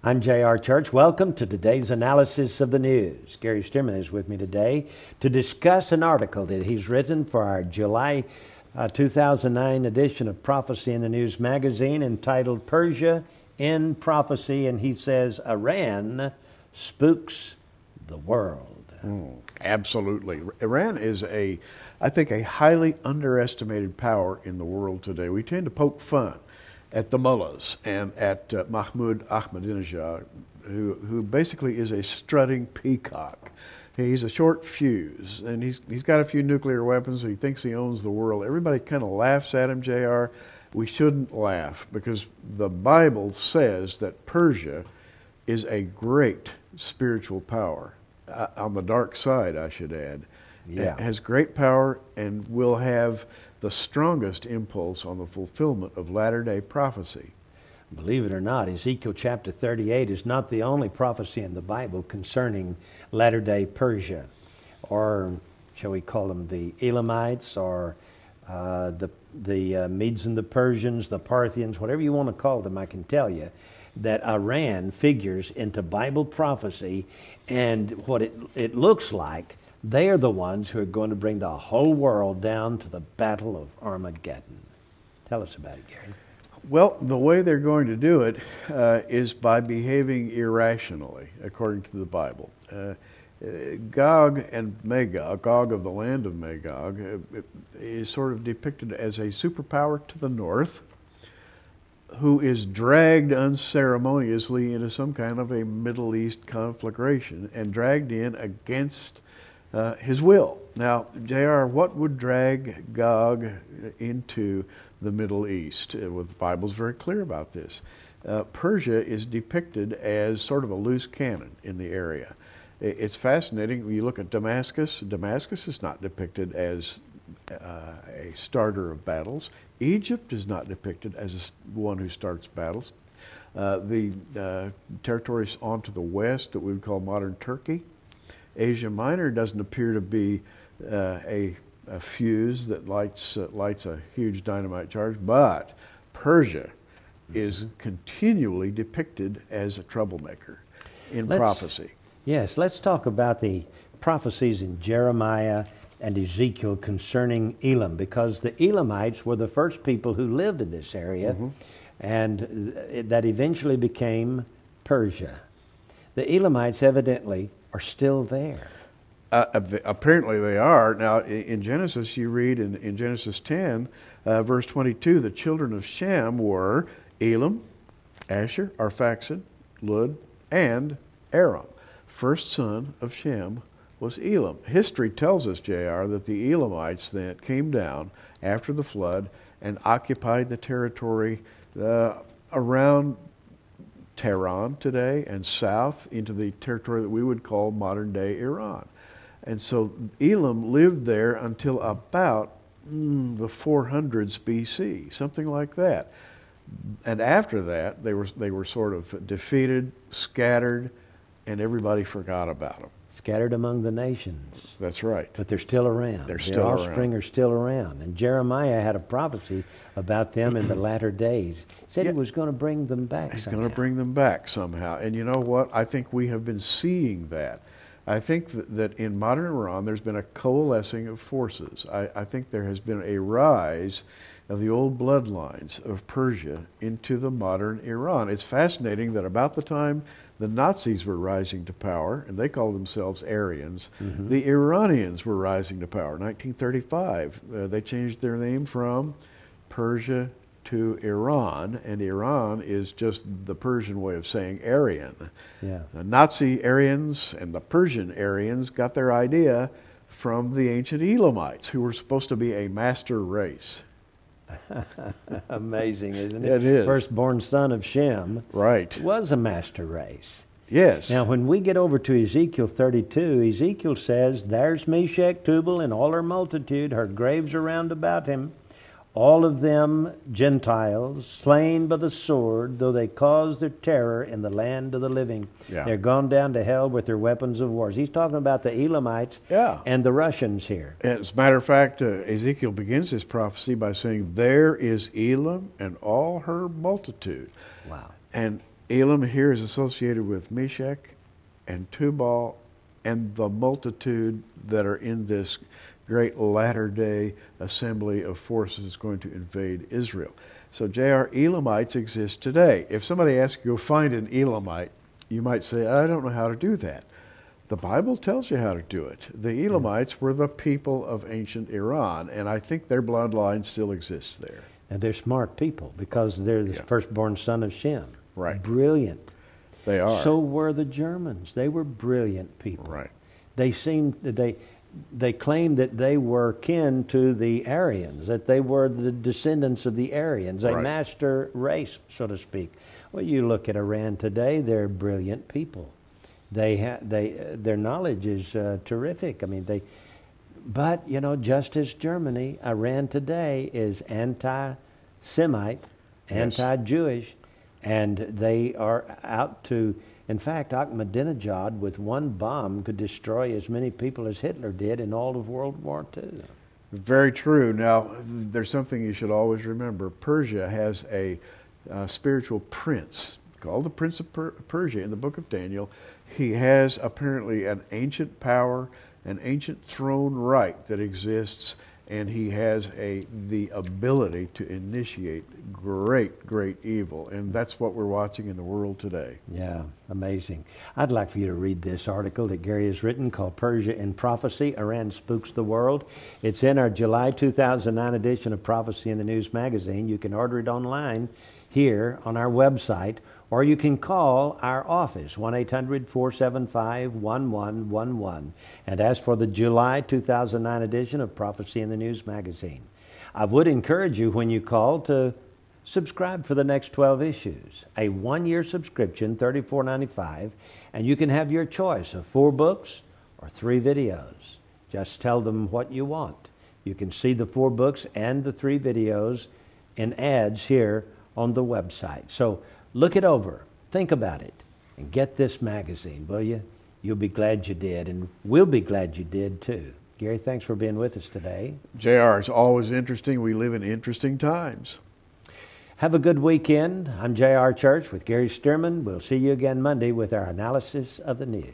I'm J.R. Church. Welcome to today's analysis of the news. Gary Stearman is with me today to discuss an article that he's written for our July 2009 edition of Prophecy in the News magazine entitled Persia in Prophecy, and he says Iran spooks the world. Absolutely. Iran is I think, a highly underestimated power in the world today. We tend to poke fun at the mullahs and at Mahmoud Ahmadinejad, who basically is a strutting peacock. He's a short fuse, and he's got a few nuclear weapons. He thinks he owns the world. Everybody kind of laughs at him, JR. We shouldn't laugh, because the Bible says that Persia is a great spiritual power, on the dark side, I should add. Yeah. It has great power and will have the strongest impulse on the fulfillment of latter-day prophecy. Believe it or not, Ezekiel chapter 38 is not the only prophecy in the Bible concerning latter-day Persia, or shall we call them the Elamites, or the Medes and the Persians, the Parthians, whatever you want to call them. I can tell you that Iran figures into Bible prophecy, and what it looks like, they are the ones who are going to bring the whole world down to the Battle of Armageddon. Tell us about it, Gary. Well, the way they're going to do it is by behaving irrationally, according to the Bible. Gog and Magog, Gog of the land of Magog, is sort of depicted as a superpower to the north, who is dragged unceremoniously into some kind of a Middle East conflagration and dragged in against his will. Now, JR, what would drag Gog into the Middle East? Well, the Bible's very clear about this. Persia is depicted as sort of a loose cannon in the area. It's fascinating. When you look at Damascus, Damascus is not depicted as a starter of battles. Egypt is not depicted as one who starts battles. The territories on to the west that we would call modern Turkey, Asia Minor doesn't appear to be a fuse that lights a huge dynamite charge, but Persia is continually depicted as a troublemaker in prophecy. Yes, let's talk about the prophecies in Jeremiah and Ezekiel concerning Elam, because the Elamites were the first people who lived in this area, and that eventually became Persia. The Elamites evidently are still there. Apparently they are. Now, in Genesis, you read in Genesis 10, verse 22, the children of Shem were Elam, Asher, Arphaxad, Lud, and Aram. First son of Shem was Elam. History tells us, JR, that the Elamites then came down after the flood and occupied the territory around Tehran today and south into the territory that we would call modern-day Iran. And so Elam lived there until about the 400s BC, something like that. And after that, they were sort of defeated, scattered, and everybody forgot about them. Scattered among the nations. That's right. But they're still around. They're still around. Their offspring are still around. And Jeremiah had a prophecy about them in the latter days. He said he was going to bring them back. He's going to bring them back somehow. And you know what? I think we have been seeing that. I think that in modern Iran, there's been a coalescing of forces. I think there has been a rise of the old bloodlines of Persia into the modern Iran. It's fascinating that about the time the Nazis were rising to power, and they called themselves Aryans, the Iranians were rising to power. 1935, they changed their name from Persia to Iran, and Iran is just the Persian way of saying Aryan. Yeah. The Nazi Aryans and the Persian Aryans got their idea from the ancient Elamites, who were supposed to be a master race. Amazing, isn't it? It is. Firstborn son of Shem. Right. Was a master race. Yes. Now, when we get over to Ezekiel 32, Ezekiel says, "There's Meshech, Tubal, and all her multitude. Her graves are round about him. All of them Gentiles, slain by the sword, though they caused their terror in the land of the living." Yeah. They're gone down to hell with their weapons of wars. He's talking about the Elamites and the Russians here. As a matter of fact, Ezekiel begins his prophecy by saying, "There is Elam and all her multitude." Wow. And Elam here is associated with Meshach and Tubal and the multitude that are in this great latter-day assembly of forces that's going to invade Israel. So, J.R., Elamites exist today. If somebody asks you to find an Elamite, you might say, I don't know how to do that. The Bible tells you how to do it. The Elamites were the people of ancient Iran, and I think their bloodline still exists there. And they're smart people because they're the firstborn son of Shem. Right. Brilliant. They are. So were the Germans. They were brilliant people. Right. They claimed that they were kin to the Aryans, that they were the descendants of the Aryans, a master race, so to speak. Well, you look at Iran today; they're brilliant people. Their knowledge is terrific. I mean, but you know, just as Germany, Iran today is anti-Semite, anti-Jewish, and they are out to. In fact, Ahmadinejad, with one bomb, could destroy as many people as Hitler did in all of World War II. Very true. Now, there's something you should always remember. Persia has a spiritual prince called the Prince of Persia in the book of Daniel. He has apparently an ancient power, an ancient throne right that exists, and he has the ability to initiate great evil. And that's what we're watching in the world today. Yeah, amazing. I'd like for you to read this article that Gary has written called Persia in Prophecy, Iran Spooks the World. It's in our July 2009 edition of Prophecy in the News magazine. You can order it online here on our website, or you can call our office, 1-800-475-1111, and ask for the July 2009 edition of Prophecy in the News magazine. I would encourage you, when you call, to subscribe for the next 12 issues. A one-year subscription, $34.95, and you can have your choice of 4 books or 3 videos. Just tell them what you want. You can see the 4 books and the 3 videos in ads here on the website. So look it over, think about it, and get this magazine, will you? You'll be glad you did, and we'll be glad you did too. Gary, thanks for being with us today. JR, it's always interesting. We live in interesting times. Have a good weekend. I'm J.R. Church with Gary Stearman. We'll see you again Monday with our analysis of the news.